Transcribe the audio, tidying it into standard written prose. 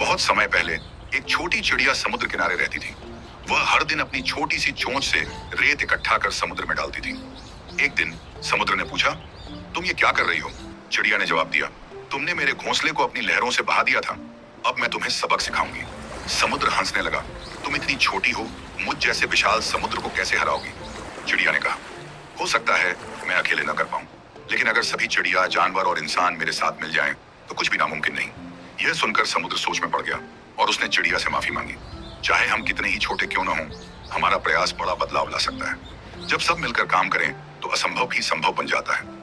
बहुत समय पहले एक छोटी चिड़िया समुद्र किनारे रहती थी। वह हर दिन अपनी छोटी सी चोंच से रेत इकट्ठा कर समुद्र में डालती थी। एक दिन समुद्र ने पूछा, तुम ये क्या कर रही हो? चिड़िया ने जवाब दिया, तुमने मेरे घोंसले को अपनी लहरों से बहा दिया था, अब मैं तुम्हें सबक सिखाऊंगी। समुद्र हंसने लगा, तुम इतनी छोटी हो, मुझ जैसे विशाल समुद्र को कैसे हराओगी? चिड़िया ने कहा, हो सकता है मैं अकेले न कर पाऊं, लेकिन अगर सभी चिड़िया, जानवर और इंसान मेरे साथ मिल जाएं, तो कुछ भी नामुमकिन नहीं। यह सुनकर समुद्र सोच में पड़ गया और उसने चिड़िया से माफी मांगी। चाहे हम कितने ही छोटे क्यों न हों, हमारा प्रयास बड़ा बदलाव ला सकता है। जब सब मिलकर काम करें तो असंभव भी संभव बन जाता है।